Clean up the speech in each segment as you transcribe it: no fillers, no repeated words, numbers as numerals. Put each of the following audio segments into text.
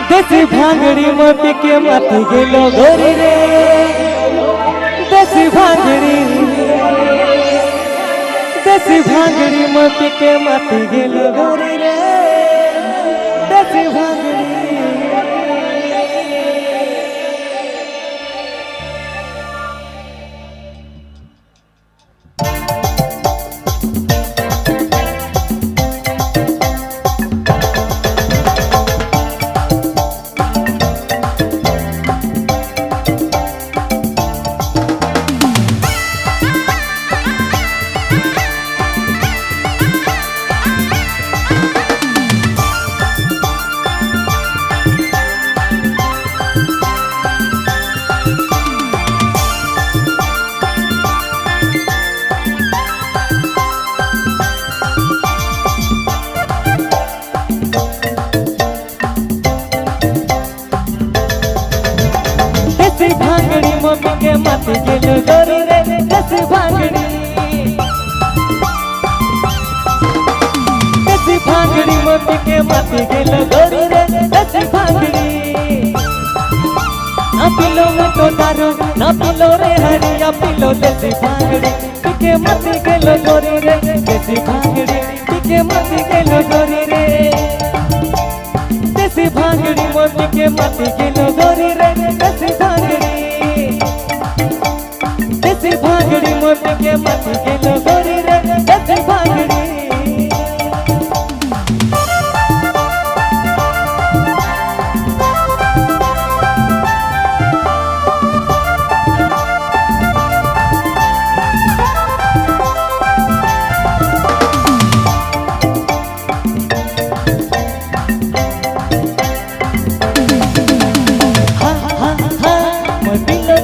देसी भांगड़ी मोती के माती गेलो गोरी रे, देसी भांगड़ी मोती के माती गेलो गोरी रे, देसी भांगड़ी। देसी भांगड़ी मोती के माती गेलो गोरी रे, देसी भांगड़ी मोती के माती गेलो गोरी रे, देसी भांगड़ी। ना पिलो में तो दारू ना पिलो रे हरिया पिलो देसी भांगड़ी के माती गेलो गोरी रे, देसी भांगड़ी के माती गेलो गोरी रे, देसी भांगड़ी मोती के माती गेलो गोरी रे, देसी भांगड़ी मोती के माती गेलो गोरी रे, देसी भांगड़ी।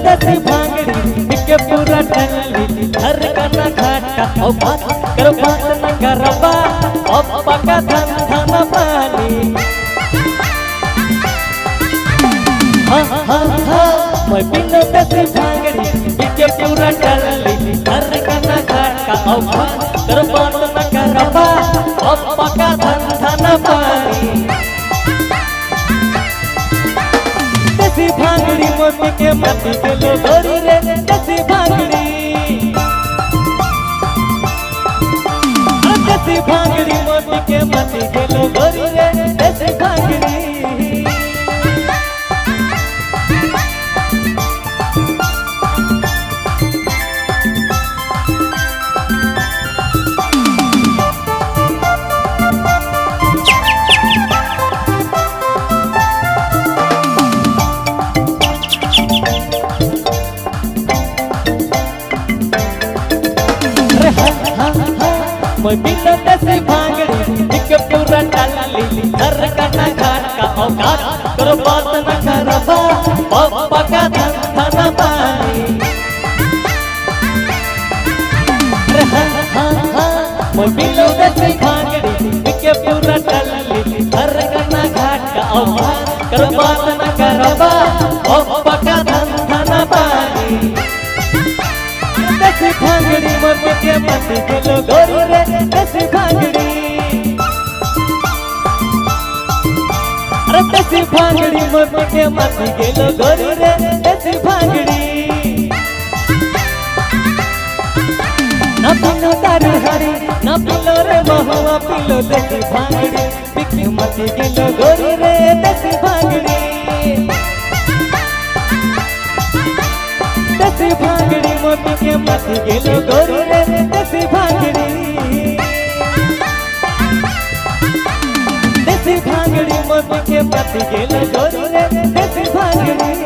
देसी भांगड़ी के पूरा टल्ली हर करना घाटा ओ बात करो बात न करबा ओ पका धन धन पानी। मैं बिनो देसी भांगड़ी के पूरा टल्ली हर करना घाटा ओ बात करो बात न करबा ओ पका धन धन पानी। देसी भांगड़ी मोती के माती गेलो गोरी रे, देसी भांगड़ी मोती के माती गेलो गोरी रे, देसी भांगड़ी। मैं बिनो देसी भांगड़ी के पूरा टल्ली हर करना घाट का औकात करो बात न करबा ओ पका धन धन पानी। मैं बिनो देसी भांगड़ी के पूरा टल्ली हर करना घाट का औकात करो बात न करबा ओ पका धन धन पानी। देसी भांगड़ी मोती के माती गेलो गोरी रे, देसी भांगड़ी मोती के माती गेलो गोरी रे, देसी भांगड़ी। ना पिलो दारू हरी ना पिलो रे महुआ पिलो देसी भांगड़ी के माती गेलो गोरी रे, देसी भांगड़ी। देसी भांगड़ी मोती के माती गेलो गोरी रे, देसी भांगड़ी। देसी भांगड़ी मोती के माती गेलो गोरी रे, देसी भांगड़ी।